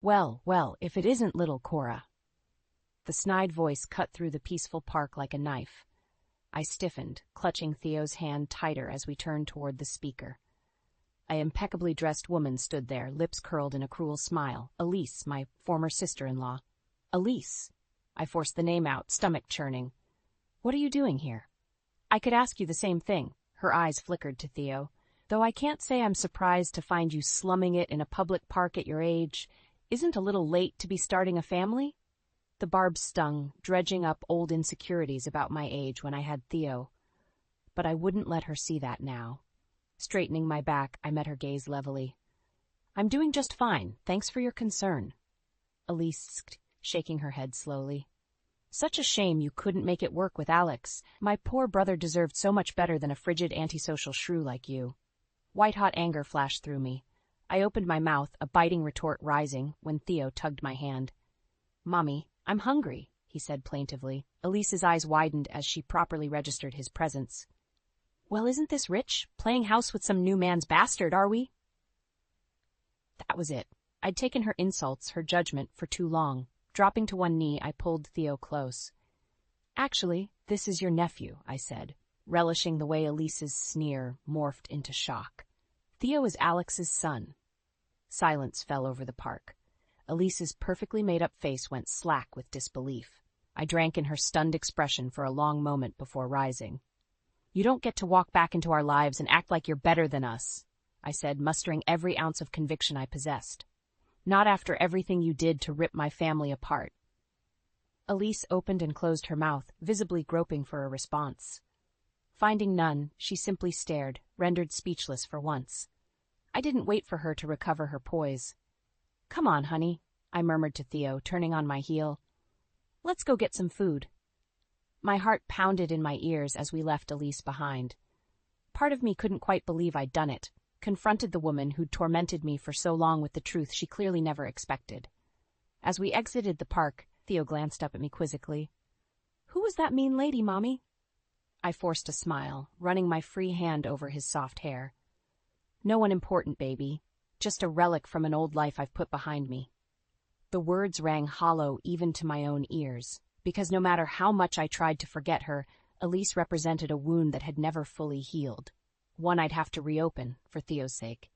Well, well, if it isn't little Cora. The snide voice cut through the peaceful park like a knife. I stiffened, clutching Theo's hand tighter as we turned toward the speaker. An impeccably dressed woman stood there, lips curled in a cruel smile. Elise, my former sister-in-law. Elise. I forced the name out, stomach churning. What are you doing here? I could ask you the same thing. Her eyes flickered to Theo. Though I can't say I'm surprised to find you slumming it in a public park at your age. Isn't a little late to be starting a family? The barbs stung, dredging up old insecurities about my age when I had Theo. But I wouldn't let her see that now. Straightening my back, I met her gaze levelly. I'm doing just fine, thanks for your concern. Elise, shaking her head slowly. Such a shame you couldn't make it work with Alex. My poor brother deserved so much better than a frigid antisocial shrew like you. White-hot anger flashed through me. I opened my mouth, a biting retort rising, when Theo tugged my hand. Mommy, I'm hungry, he said plaintively. Elise's eyes widened as she properly registered his presence. Well, isn't this rich? Playing house with some new man's bastard, are we? That was it. I'd taken her insults, her judgment, for too long. Dropping to one knee, I pulled Theo close. Actually, this is your nephew, I said, relishing the way Elise's sneer morphed into shock. Theo is Alex's son. Silence fell over the park. Elise's perfectly made-up face went slack with disbelief. I drank in her stunned expression for a long moment before rising. You don't get to walk back into our lives and act like you're better than us, I said, mustering every ounce of conviction I possessed. Not after everything you did to rip my family apart. Elise opened and closed her mouth, visibly groping for a response. Finding none, she simply stared, rendered speechless for once. I didn't wait for her to recover her poise. Come on, honey, I murmured to Theo, turning on my heel. Let's go get some food. My heart pounded in my ears as we left Elise behind. Part of me couldn't quite believe I'd done it, confronted the woman who'd tormented me for so long with the truth she clearly never expected. As we exited the park, Theo glanced up at me quizzically. Who was that mean lady, Mommy? I forced a smile, running my free hand over his soft hair. No one important, baby. Just a relic from an old life I've put behind me. The words rang hollow even to my own ears, because no matter how much I tried to forget her, Elise represented a wound that had never fully healed. One I'd have to reopen, for Theo's sake.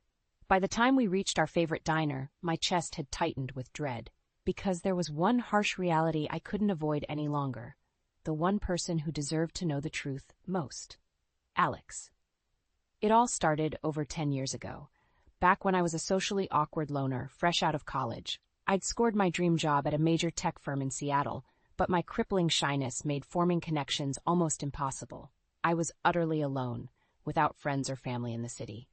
By the time we reached our favorite diner, my chest had tightened with dread, because there was one harsh reality I couldn't avoid any longer. The one person who deserved to know the truth most. Alex. It all started over 10 years ago, back when I was a socially awkward loner, fresh out of college. I'd scored my dream job at a major tech firm in Seattle, but my crippling shyness made forming connections almost impossible. I was utterly alone, without friends or family in the city.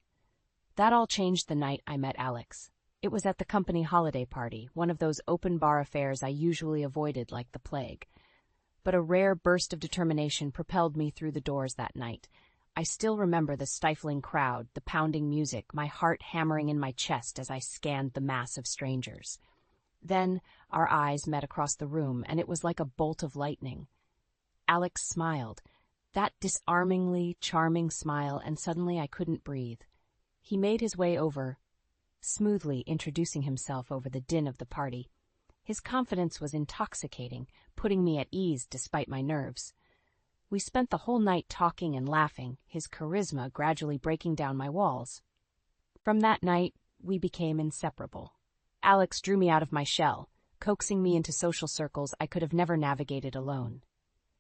That all changed the night I met Alex. It was at the company holiday party, one of those open bar affairs I usually avoided like the plague. But a rare burst of determination propelled me through the doors that night. I still remember the stifling crowd, the pounding music, my heart hammering in my chest as I scanned the mass of strangers. Then our eyes met across the room, and it was like a bolt of lightning. Alex smiled, that disarmingly charming smile, and suddenly I couldn't breathe. He made his way over, smoothly introducing himself over the din of the party. His confidence was intoxicating, putting me at ease despite my nerves. We spent the whole night talking and laughing, his charisma gradually breaking down my walls. From that night, we became inseparable. Alex drew me out of my shell, coaxing me into social circles I could have never navigated alone.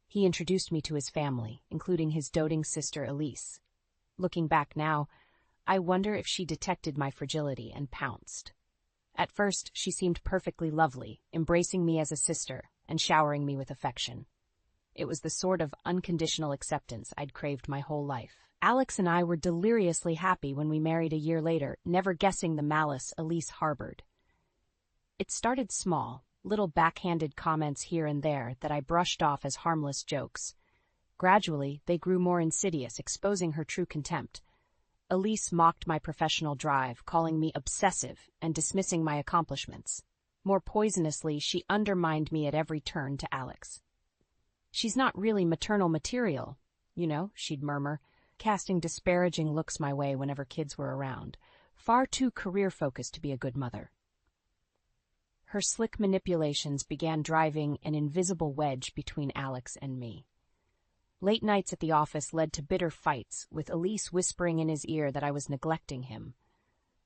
He introduced me to his family, including his doting sister Elise. Looking back now, I wonder if she detected my fragility and pounced. At first, she seemed perfectly lovely, embracing me as a sister and showering me with affection. It was the sort of unconditional acceptance I'd craved my whole life. Alex and I were deliriously happy when we married a year later, never guessing the malice Elise harbored. It started small, little backhanded comments here and there that I brushed off as harmless jokes. Gradually, they grew more insidious, exposing her true contempt. Elise mocked my professional drive, calling me obsessive and dismissing my accomplishments. More poisonously, she undermined me at every turn to Alex. She's not really maternal material, you know, she'd murmur, casting disparaging looks my way whenever kids were around. Far too career-focused to be a good mother. Her slick manipulations began driving an invisible wedge between Alex and me. Late nights at the office led to bitter fights, with Elise whispering in his ear that I was neglecting him.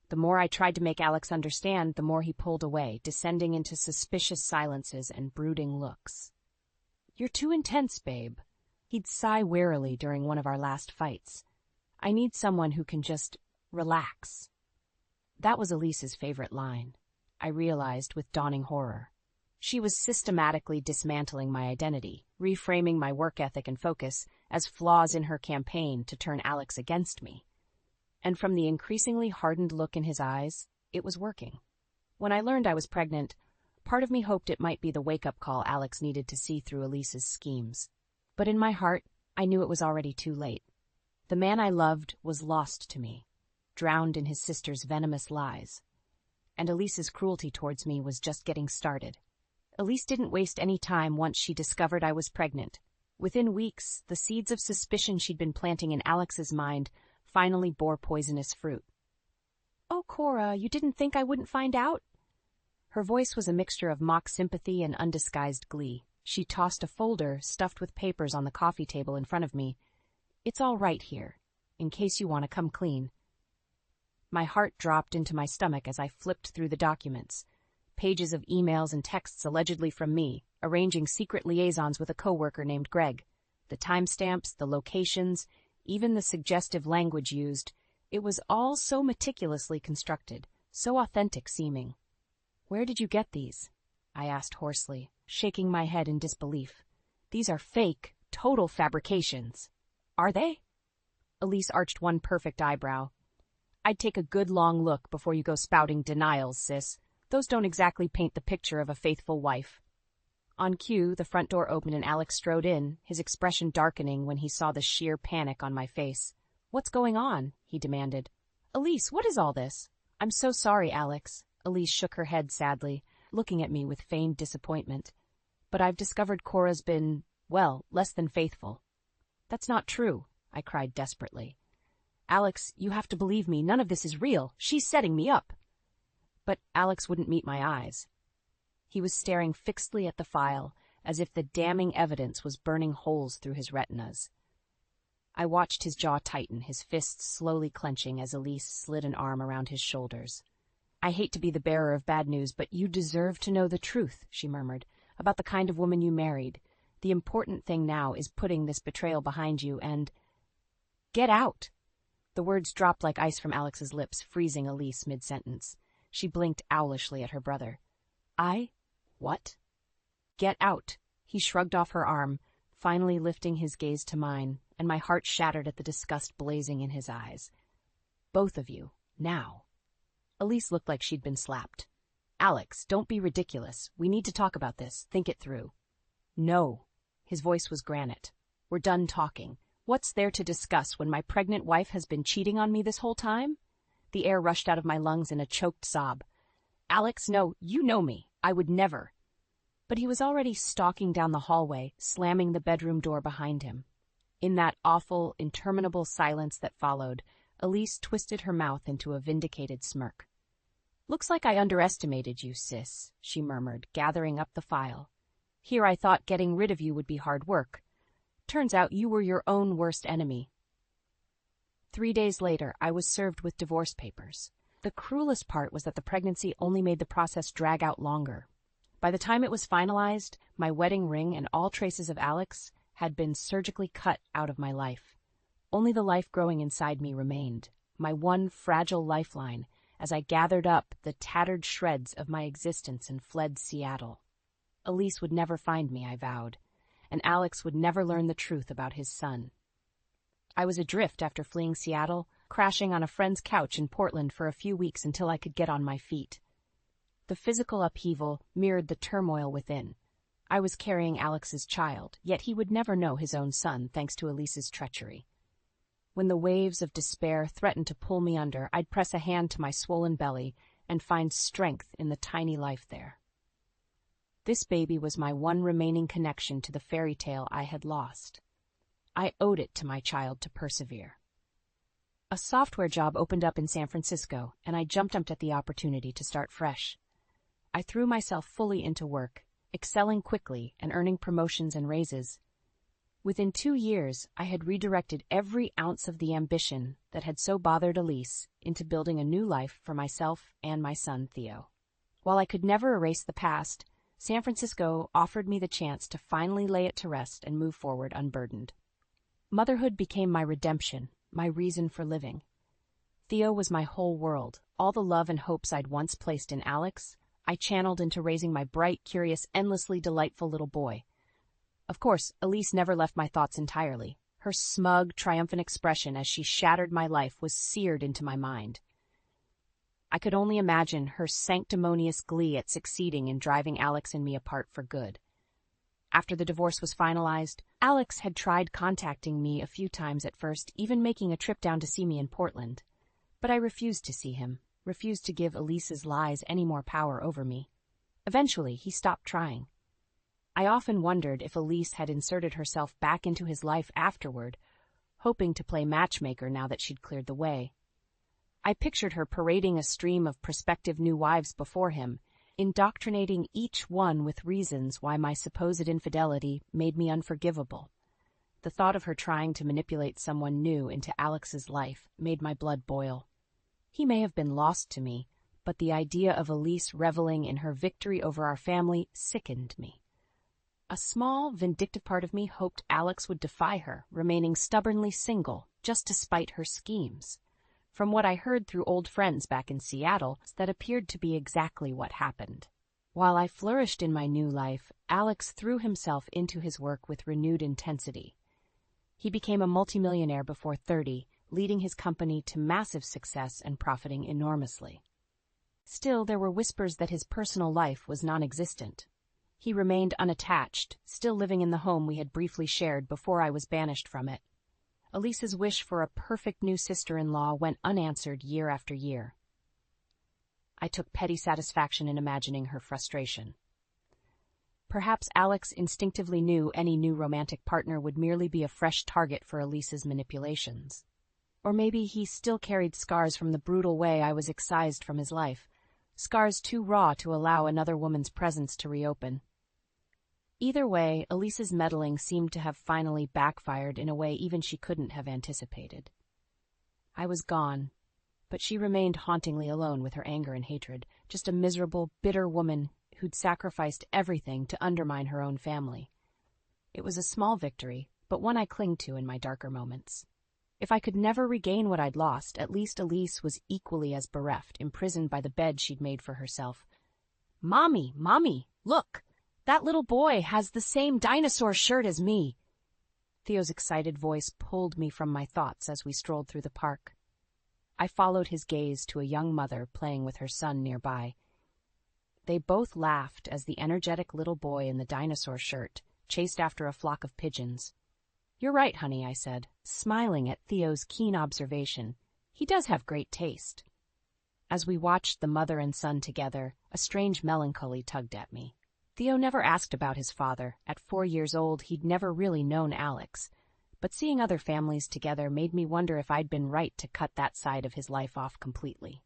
The more I tried to make Alex understand, the more he pulled away, descending into suspicious silences and brooding looks. "You're too intense, babe." He'd sigh wearily during one of our last fights. "I need someone who can just relax." That was Elise's favorite line, I realized with dawning horror. She was systematically dismantling my identity, reframing my work ethic and focus as flaws in her campaign to turn Alex against me. And from the increasingly hardened look in his eyes, it was working. When I learned I was pregnant, part of me hoped it might be the wake-up call Alex needed to see through Elise's schemes. But in my heart, I knew it was already too late. The man I loved was lost to me, drowned in his sister's venomous lies. And Elise's cruelty towards me was just getting started. Elise didn't waste any time once she discovered I was pregnant. Within weeks, the seeds of suspicion she'd been planting in Alex's mind finally bore poisonous fruit. "Oh, Cora, you didn't think I wouldn't find out?" Her voice was a mixture of mock sympathy and undisguised glee. She tossed a folder stuffed with papers on the coffee table in front of me. "It's all right here, in case you want to come clean." My heart dropped into my stomach as I flipped through the documents. Pages of emails and texts allegedly from me, arranging secret liaisons with a coworker named Greg. The timestamps, the locations, even the suggestive language used, it was all so meticulously constructed, so authentic seeming. "Where did you get these?" I asked hoarsely, shaking my head in disbelief. "These are fake, total fabrications." "Are they?" Elise arched one perfect eyebrow. "I'd take a good long look before you go spouting denials, sis. Those don't exactly paint the picture of a faithful wife." On cue, the front door opened and Alex strode in, his expression darkening when he saw the sheer panic on my face. "What's going on?" he demanded. "Elise, what is all this?" "I'm so sorry, Alex." Elise shook her head sadly, looking at me with feigned disappointment. "But I've discovered Cora's been, well, less than faithful." "That's not true," I cried desperately. "Alex, you have to believe me. None of this is real. She's setting me up." But Alex wouldn't meet my eyes. He was staring fixedly at the file, as if the damning evidence was burning holes through his retinas. I watched his jaw tighten, his fists slowly clenching as Elise slid an arm around his shoulders. "I hate to be the bearer of bad news, but you deserve to know the truth," she murmured, "about the kind of woman you married. The important thing now is putting this betrayal behind you and... get out." The words dropped like ice from Alex's lips, freezing Elise mid-sentence. She blinked owlishly at her brother. What?" "Get out." He shrugged off her arm, finally lifting his gaze to mine, and my heart shattered at the disgust blazing in his eyes. "Both of you, now." Elise looked like she'd been slapped. "Alex, don't be ridiculous. We need to talk about this. Think it through." "No." His voice was granite. "We're done talking. What's there to discuss when my pregnant wife has been cheating on me this whole time?" The air rushed out of my lungs in a choked sob. "Alex, no, you know me. I would never." But he was already stalking down the hallway, slamming the bedroom door behind him. In that awful, interminable silence that followed, Elise twisted her mouth into a vindicated smirk. "Looks like I underestimated you, sis," she murmured, gathering up the file. "Here I thought getting rid of you would be hard work. Turns out you were your own worst enemy." 3 days later, I was served with divorce papers. The cruelest part was that the pregnancy only made the process drag out longer. By the time it was finalized, my wedding ring and all traces of Alex had been surgically cut out of my life. Only the life growing inside me remained, my one fragile lifeline, as I gathered up the tattered shreds of my existence and fled Seattle. Elise would never find me, I vowed, and Alex would never learn the truth about his son. I was adrift after fleeing Seattle, crashing on a friend's couch in Portland for a few weeks until I could get on my feet. The physical upheaval mirrored the turmoil within. I was carrying Alex's child, yet he would never know his own son thanks to Elise's treachery. When the waves of despair threatened to pull me under, I'd press a hand to my swollen belly and find strength in the tiny life there. This baby was my one remaining connection to the fairy tale I had lost. I owed it to my child to persevere. A software job opened up in San Francisco, and I jumped at the opportunity to start fresh. I threw myself fully into work, excelling quickly and earning promotions and raises. Within 2 years, I had redirected every ounce of the ambition that had so bothered Elise into building a new life for myself and my son, Theo. While I could never erase the past, San Francisco offered me the chance to finally lay it to rest and move forward unburdened. Motherhood became my redemption, my reason for living. Theo was my whole world. All the love and hopes I'd once placed in Alex, I channeled into raising my bright, curious, endlessly delightful little boy. Of course, Elise never left my thoughts entirely. Her smug, triumphant expression as she shattered my life was seared into my mind. I could only imagine her sanctimonious glee at succeeding in driving Alex and me apart for good. After the divorce was finalized, Alex had tried contacting me a few times at first, even making a trip down to see me in Portland. But I refused to see him, refused to give Elise's lies any more power over me. Eventually, he stopped trying. I often wondered if Elise had inserted herself back into his life afterward, hoping to play matchmaker now that she'd cleared the way. I pictured her parading a stream of prospective new wives before him, indoctrinating each one with reasons why my supposed infidelity made me unforgivable. The thought of her trying to manipulate someone new into Alex's life made my blood boil. He may have been lost to me, but the idea of Elise reveling in her victory over our family sickened me. A small, vindictive part of me hoped Alex would defy her, remaining stubbornly single, just to spite her schemes. From what I heard through old friends back in Seattle, that appeared to be exactly what happened. While I flourished in my new life, Alex threw himself into his work with renewed intensity. He became a multimillionaire before 30, leading his company to massive success and profiting enormously. Still, there were whispers that his personal life was non-existent. He remained unattached, still living in the home we had briefly shared before I was banished from it. Elise's wish for a perfect new sister-in-law went unanswered year after year. I took petty satisfaction in imagining her frustration. Perhaps Alex instinctively knew any new romantic partner would merely be a fresh target for Elise's manipulations. Or maybe he still carried scars from the brutal way I was excised from his life, scars too raw to allow another woman's presence to reopen. Either way, Elise's meddling seemed to have finally backfired in a way even she couldn't have anticipated. I was gone, but she remained hauntingly alone with her anger and hatred, just a miserable, bitter woman who'd sacrificed everything to undermine her own family. It was a small victory, but one I clung to in my darker moments. If I could never regain what I'd lost, at least Elise was equally as bereft, imprisoned by the bed she'd made for herself. "Mommy, Mommy, look! That little boy has the same dinosaur shirt as me." Theo's excited voice pulled me from my thoughts as we strolled through the park. I followed his gaze to a young mother playing with her son nearby. They both laughed as the energetic little boy in the dinosaur shirt chased after a flock of pigeons. "You're right, honey," I said, smiling at Theo's keen observation. "He does have great taste." As we watched the mother and son together, a strange melancholy tugged at me. Theo never asked about his father. At 4 years old, he'd never really known Alex. But seeing other families together made me wonder if I'd been right to cut that side of his life off completely.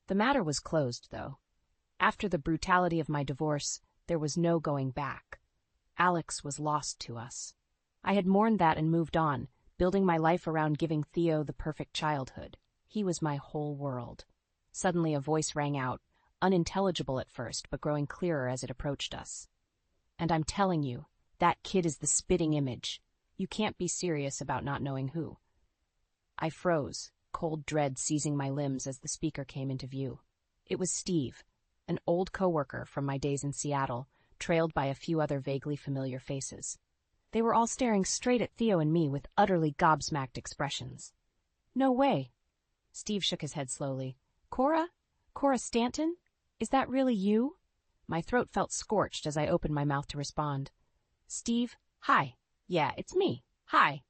The matter was closed, though. After the brutality of my divorce, there was no going back. Alex was lost to us. I had mourned that and moved on, building my life around giving Theo the perfect childhood. He was my whole world. Suddenly a voice rang out, unintelligible at first, but growing clearer as it approached us. "And I'm telling you, that kid is the spitting image. You can't be serious about not knowing who." I froze, cold dread seizing my limbs as the speaker came into view. It was Steve, an old coworker from my days in Seattle, trailed by a few other vaguely familiar faces. They were all staring straight at Theo and me with utterly gobsmacked expressions. "No way." Steve shook his head slowly. "Cora? Cora Stanton? Is that really you?" My throat felt scorched as I opened my mouth to respond. "Steve, hi. Yeah, it's me. Hi."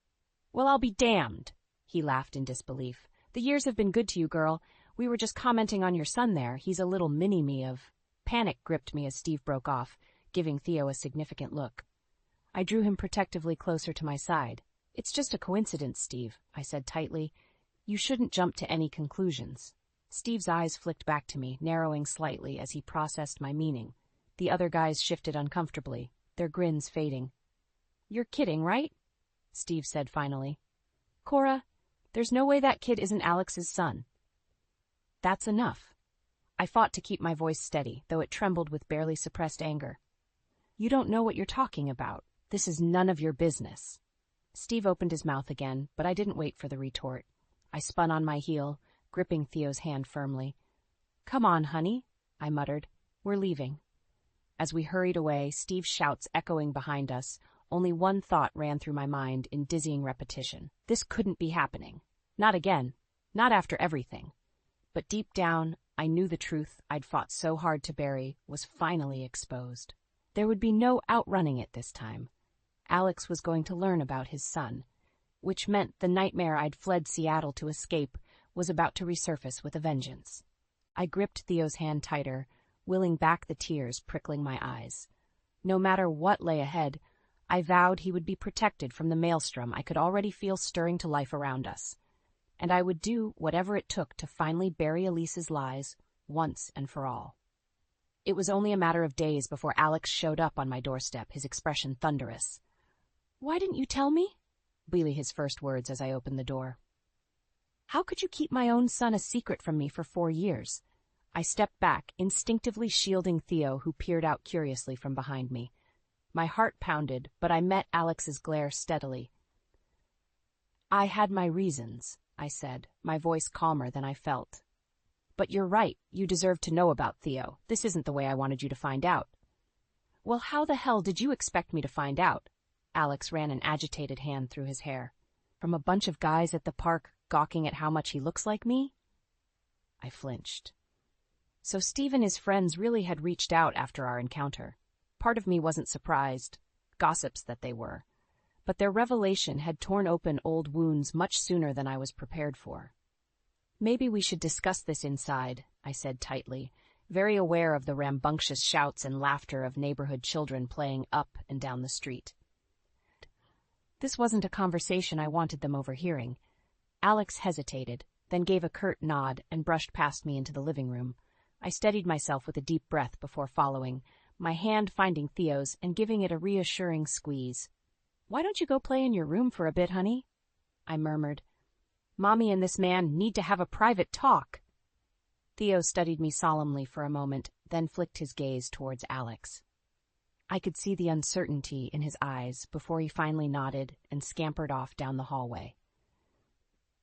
"Well, I'll be damned." He laughed in disbelief. "The years have been good to you, girl. We were just commenting on your son there. He's a little mini-me of—" Panic gripped me as Steve broke off, giving Theo a significant look. I drew him protectively closer to my side. "It's just a coincidence, Steve," I said tightly. "You shouldn't jump to any conclusions." Steve's eyes flicked back to me, narrowing slightly as he processed my meaning. The other guys shifted uncomfortably, their grins fading. "You're kidding, right?" Steve said finally. "Cora, there's no way that kid isn't Alex's son." "That's enough." I fought to keep my voice steady, though it trembled with barely suppressed anger. "You don't know what you're talking about. This is none of your business." Steve opened his mouth again, but I didn't wait for the retort. I spun on my heel, gripping Theo's hand firmly. "Come on, honey," I muttered. "We're leaving." As we hurried away, Steve's shouts echoing behind us, only one thought ran through my mind in dizzying repetition. This couldn't be happening. Not again. Not after everything. But deep down, I knew the truth I'd fought so hard to bury was finally exposed. There would be no outrunning it this time. Alex was going to learn about his son, which meant the nightmare I'd fled Seattle to escape was about to resurface with a vengeance. I gripped Theo's hand tighter, willing back the tears prickling my eyes. No matter what lay ahead, I vowed he would be protected from the maelstrom I could already feel stirring to life around us, and I would do whatever it took to finally bury Elise's lies once and for all. It was only a matter of days before Alex showed up on my doorstep, his expression thunderous. "Why didn't you tell me?" Bleely his first words as I opened the door. "How could you keep my own son a secret from me for 4 years?" I stepped back, instinctively shielding Theo, who peered out curiously from behind me. My heart pounded, but I met Alex's glare steadily. "I had my reasons," I said, my voice calmer than I felt. "But you're right, you deserve to know about Theo. This isn't the way I wanted you to find out." "Well, how the hell did you expect me to find out?" Alex ran an agitated hand through his hair. "From a bunch of guys at the park gawking at how much he looks like me?" I flinched. So Steve and his friends really had reached out after our encounter. Part of me wasn't surprised, gossips that they were, but their revelation had torn open old wounds much sooner than I was prepared for. "Maybe we should discuss this inside," I said tightly, very aware of the rambunctious shouts and laughter of neighborhood children playing up and down the street. This wasn't a conversation I wanted them overhearing. Alex hesitated, then gave a curt nod and brushed past me into the living room. I steadied myself with a deep breath before following, my hand finding Theo's and giving it a reassuring squeeze. "Why don't you go play in your room for a bit, honey?" I murmured. "Mommy and this man need to have a private talk." Theo studied me solemnly for a moment, then flicked his gaze towards Alex. I could see the uncertainty in his eyes before he finally nodded and scampered off down the hallway.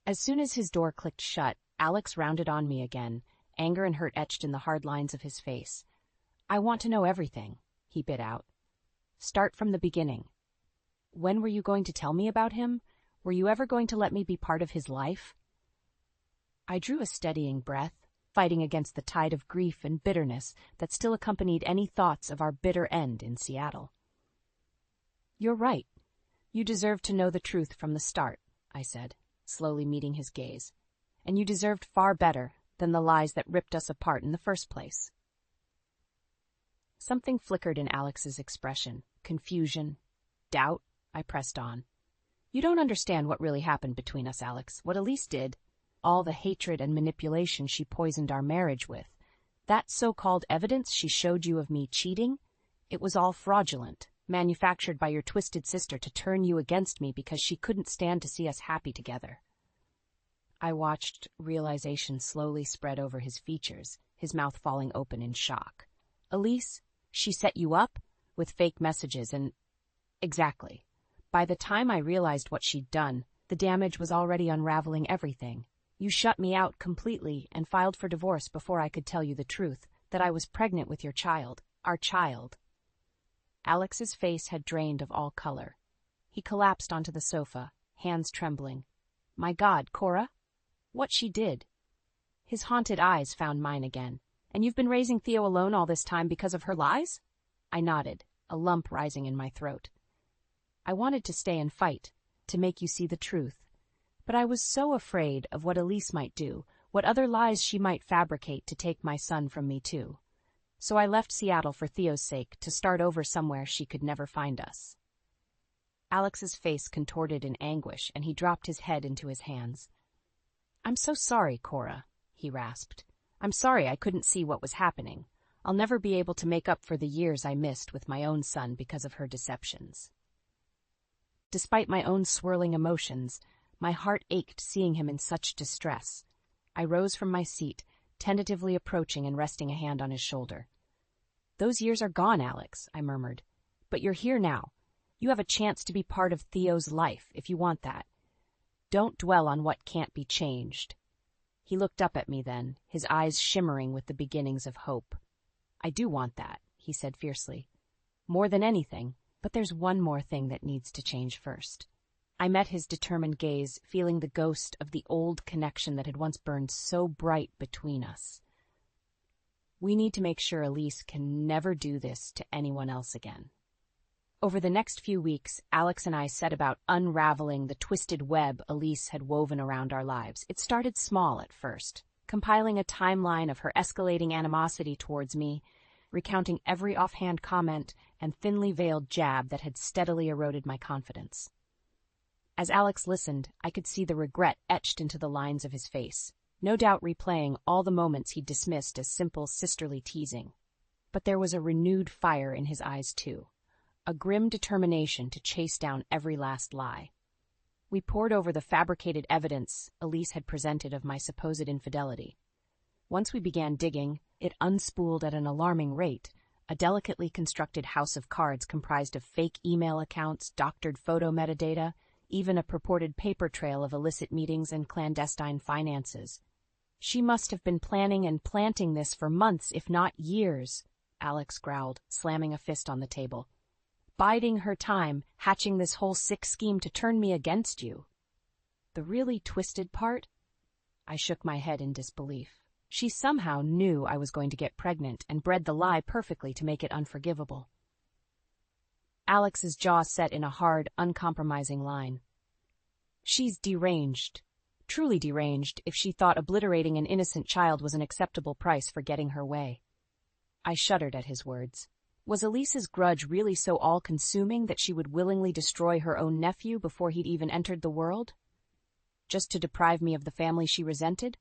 As soon as his door clicked shut, Alex rounded on me again, anger and hurt etched in the hard lines of his face. "I want to know everything," he bit out. "Start from the beginning. When were you going to tell me about him? Were you ever going to let me be part of his life?" I drew a steadying breath, fighting against the tide of grief and bitterness that still accompanied any thoughts of our bitter end in Seattle. "You're right. You deserved to know the truth from the start," I said, slowly meeting his gaze. "And you deserved far better than the lies that ripped us apart in the first place." Something flickered in Alex's expression. Confusion, doubt. I pressed on. "You don't understand what really happened between us, Alex. What Elise did, all the hatred and manipulation she poisoned our marriage with, that so-called evidence she showed you of me cheating, it was all fraudulent, manufactured by your twisted sister to turn you against me because she couldn't stand to see us happy together." I watched realization slowly spread over his features, his mouth falling open in shock. "Elise, she set you up with fake messages and—" "Exactly. By the time I realized what she'd done, the damage was already unraveling everything. You shut me out completely and filed for divorce before I could tell you the truth, that I was pregnant with your child, our child." Alex's face had drained of all color. He collapsed onto the sofa, hands trembling. "My God, Cora? What she did?" His haunted eyes found mine again. "And you've been raising Theo alone all this time because of her lies?" I nodded, a lump rising in my throat. "I wanted to stay and fight, to make you see the truth. But I was so afraid of what Elise might do, what other lies she might fabricate to take my son from me too. So I left Seattle for Theo's sake, to start over somewhere she could never find us." Alex's face contorted in anguish, and he dropped his head into his hands. "I'm so sorry, Cora," he rasped. "I'm sorry I couldn't see what was happening. I'll never be able to make up for the years I missed with my own son because of her deceptions." Despite my own swirling emotions, my heart ached seeing him in such distress. I rose from my seat, tentatively approaching and resting a hand on his shoulder. "Those years are gone, Alex," I murmured. "But you're here now. You have a chance to be part of Theo's life, if you want that. Don't dwell on what can't be changed." He looked up at me then, his eyes shimmering with the beginnings of hope. "I do want that," he said fiercely. "More than anything, but there's one more thing that needs to change first." I met his determined gaze, feeling the ghost of the old connection that had once burned so bright between us. "We need to make sure Elise can never do this to anyone else again." Over the next few weeks, Alex and I set about unraveling the twisted web Elise had woven around our lives. It started small at first, compiling a timeline of her escalating animosity towards me, recounting every offhand comment and thinly veiled jab that had steadily eroded my confidence. As Alex listened, I could see the regret etched into the lines of his face, no doubt replaying all the moments he dismissed as simple sisterly teasing. But there was a renewed fire in his eyes, too, a grim determination to chase down every last lie. We pored over the fabricated evidence Elise had presented of my supposed infidelity. Once we began digging, it unspooled at an alarming rate, a delicately constructed house of cards comprised of fake email accounts, doctored photo metadata, even a purported paper trail of illicit meetings and clandestine finances. "She must have been planning and planting this for months, if not years," Alex growled, slamming a fist on the table. "Biding her time, hatching this whole sick scheme to turn me against you." The really twisted part? I shook my head in disbelief. She somehow knew I was going to get pregnant and bred the lie perfectly to make it unforgivable. Alex's jaw set in a hard, uncompromising line. "She's deranged, truly deranged, if she thought obliterating an innocent child was an acceptable price for getting her way." I shuddered at his words. Was Elise's grudge really so all-consuming that she would willingly destroy her own nephew before he'd even entered the world? Just to deprive me of the family she resented?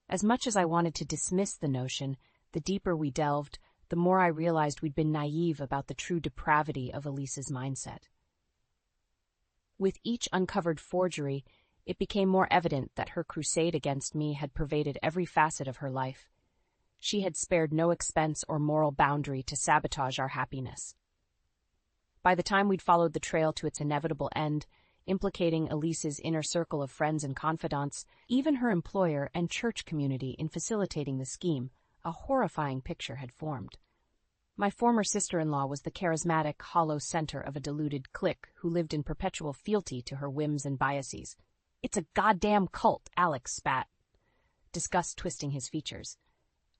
As much as I wanted to dismiss the notion, the deeper we delved, the more I realized we'd been naive about the true depravity of Elise's mindset. With each uncovered forgery, it became more evident that her crusade against me had pervaded every facet of her life. She had spared no expense or moral boundary to sabotage our happiness. By the time we'd followed the trail to its inevitable end, implicating Elise's inner circle of friends and confidants, even her employer and church community in facilitating the scheme, a horrifying picture had formed. My former sister-in-law was the charismatic, hollow center of a deluded clique who lived in perpetual fealty to her whims and biases. "It's a goddamn cult," Alex spat, disgust twisting his features.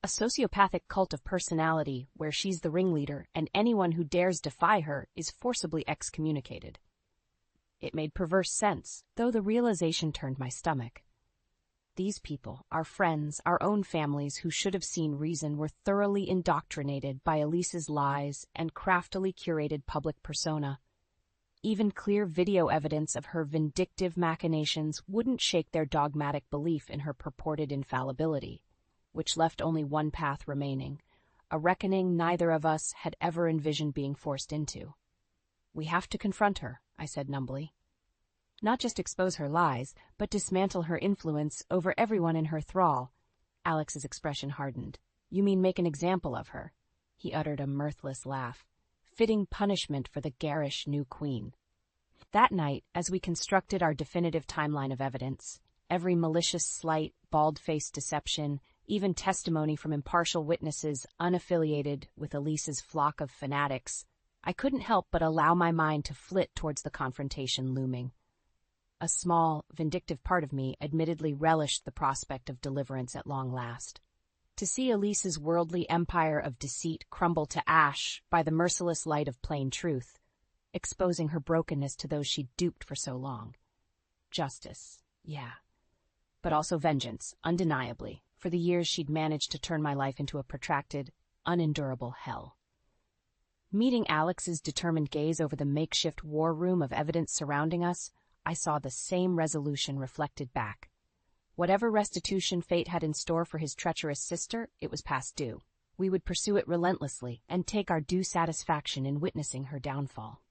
"A sociopathic cult of personality where she's the ringleader and anyone who dares defy her is forcibly excommunicated." It made perverse sense, though the realization turned my stomach. These people, our friends, our own families who should have seen reason, were thoroughly indoctrinated by Elise's lies and craftily curated public persona. Even clear video evidence of her vindictive machinations wouldn't shake their dogmatic belief in her purported infallibility, which left only one path remaining, a reckoning neither of us had ever envisioned being forced into. "We have to confront her," I said numbly. "Not just expose her lies, but dismantle her influence over everyone in her thrall." Alex's expression hardened. "You mean make an example of her?" He uttered a mirthless laugh. "Fitting punishment for the garish new queen." That night, as we constructed our definitive timeline of evidence, every malicious slight, bald-faced deception, even testimony from impartial witnesses unaffiliated with Elise's flock of fanatics, I couldn't help but allow my mind to flit towards the confrontation looming. A small, vindictive part of me admittedly relished the prospect of deliverance at long last. To see Elise's worldly empire of deceit crumble to ash by the merciless light of plain truth, exposing her brokenness to those she'd duped for so long. Justice, yeah. But also vengeance, undeniably, for the years she'd managed to turn my life into a protracted, unendurable hell. Meeting Alex's determined gaze over the makeshift war room of evidence surrounding us, I saw the same resolution reflected back. Whatever restitution fate had in store for his treacherous sister, it was past due. We would pursue it relentlessly and take our due satisfaction in witnessing her downfall.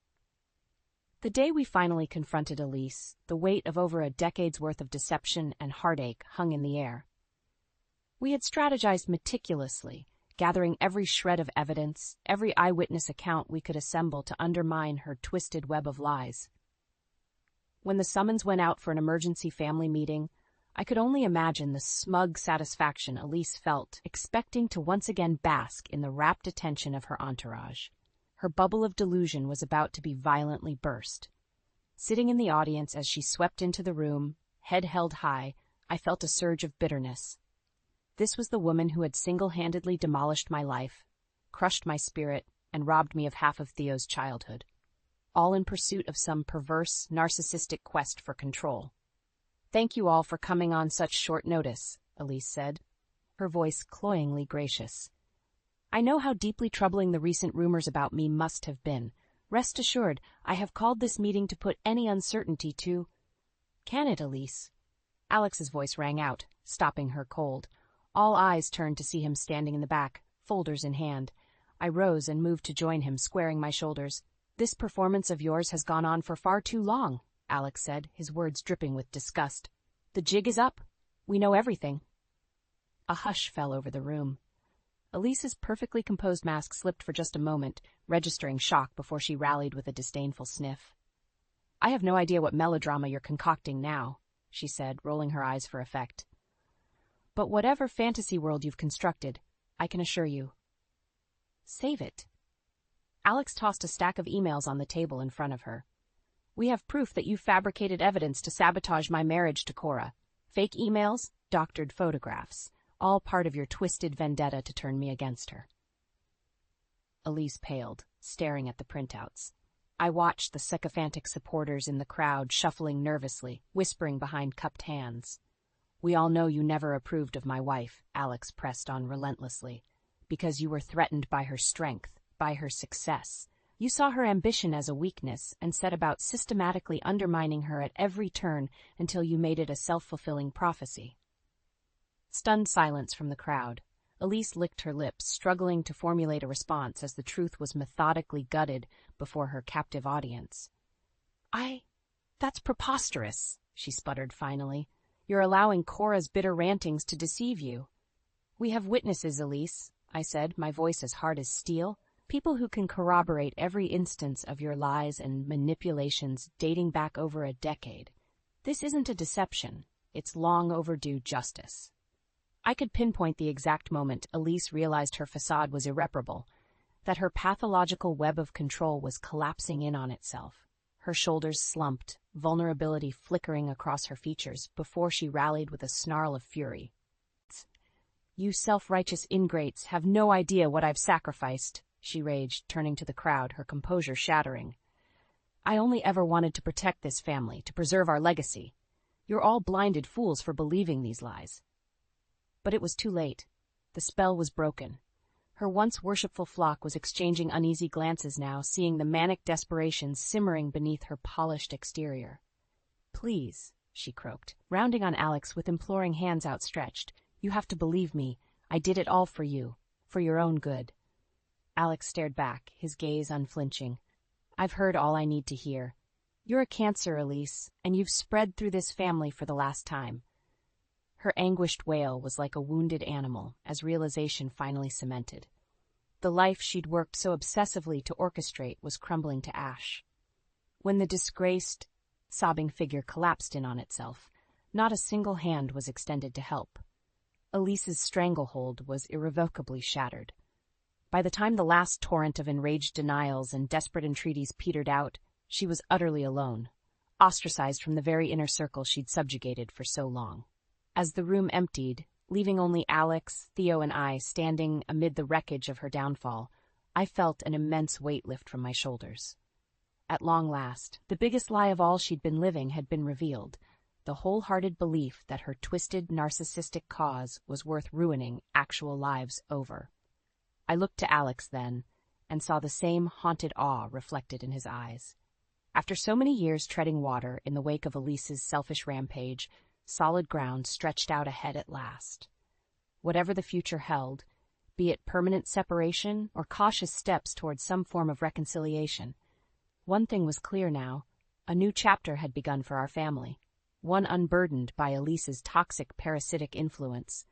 The day we finally confronted Elise, the weight of over a decade's worth of deception and heartache hung in the air. We had strategized meticulously, gathering every shred of evidence, every eyewitness account we could assemble to undermine her twisted web of lies. When the summons went out for an emergency family meeting, I could only imagine the smug satisfaction Elise felt, expecting to once again bask in the rapt attention of her entourage. Her bubble of delusion was about to be violently burst. Sitting in the audience as she swept into the room, head held high, I felt a surge of bitterness. This was the woman who had single-handedly demolished my life, crushed my spirit, and robbed me of half of Theo's childhood, all in pursuit of some perverse, narcissistic quest for control. "Thank you all for coming on such short notice," Elise said, her voice cloyingly gracious. "I know how deeply troubling the recent rumors about me must have been. Rest assured, I have called this meeting to put any uncertainty to—" "Can it, Elise?" Alex's voice rang out, stopping her cold. All eyes turned to see him standing in the back, folders in hand. I rose and moved to join him, squaring my shoulders. "This performance of yours has gone on for far too long," Alex said, his words dripping with disgust. "The jig is up. We know everything." A hush fell over the room. Elise's perfectly composed mask slipped for just a moment, registering shock before she rallied with a disdainful sniff. "I have no idea what melodrama you're concocting now," she said, rolling her eyes for effect. "But whatever fantasy world you've constructed, I can assure you, save it." Alex tossed a stack of emails on the table in front of her. "We have proof that you fabricated evidence to sabotage my marriage to Cora. Fake emails, doctored photographs, all part of your twisted vendetta to turn me against her." Elise paled, staring at the printouts. I watched the sycophantic supporters in the crowd shuffling nervously, whispering behind cupped hands. "We all know you never approved of my wife," Alex pressed on relentlessly, "because you were threatened by her strength, by her success. You saw her ambition as a weakness and set about systematically undermining her at every turn until you made it a self-fulfilling prophecy." Stunned silence from the crowd. Elise licked her lips, struggling to formulate a response as the truth was methodically gutted before her captive audience. That's preposterous," she sputtered finally. "You're allowing Cora's bitter rantings to deceive you." "We have witnesses, Elise," I said, my voice as hard as steel. "People who can corroborate every instance of your lies and manipulations dating back over a decade. This isn't a deception. It's long overdue justice." I could pinpoint the exact moment Elise realized her facade was irreparable, that her pathological web of control was collapsing in on itself. Her shoulders slumped, vulnerability flickering across her features before she rallied with a snarl of fury. "You self-righteous ingrates have no idea what I've sacrificed," she raged, turning to the crowd, her composure shattering. "I only ever wanted to protect this family, to preserve our legacy. You're all blinded fools for believing these lies." But it was too late. The spell was broken. Her once worshipful flock was exchanging uneasy glances now, seeing the manic desperation simmering beneath her polished exterior. "Please," she croaked, rounding on Alex with imploring hands outstretched. "You have to believe me. I did it all for you, for your own good." Alex stared back, his gaze unflinching. "I've heard all I need to hear. You're a cancer, Elise, and you've spread through this family for the last time." Her anguished wail was like a wounded animal, as realization finally cemented. The life she'd worked so obsessively to orchestrate was crumbling to ash. When the disgraced, sobbing figure collapsed in on itself, not a single hand was extended to help. Elise's stranglehold was irrevocably shattered. By the time the last torrent of enraged denials and desperate entreaties petered out, she was utterly alone, ostracized from the very inner circle she'd subjugated for so long. As the room emptied, leaving only Alex, Theo, and I standing amid the wreckage of her downfall, I felt an immense weight lift from my shoulders. At long last, the biggest lie of all she'd been living had been revealed, the wholehearted belief that her twisted, narcissistic cause was worth ruining actual lives over. I looked to Alex then, and saw the same haunted awe reflected in his eyes. After so many years treading water in the wake of Elise's selfish rampage, Solid ground stretched out ahead at last. Whatever the future held, be it permanent separation or cautious steps towards some form of reconciliation, one thing was clear now: a new chapter had begun for our family, one unburdened by Elise's toxic parasitic influence.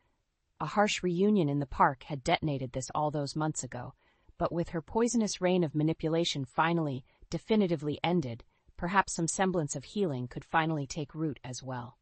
A harsh reunion in the park had detonated this all those months ago, but with her poisonous reign of manipulation finally, definitively ended, perhaps some semblance of healing could finally take root as well.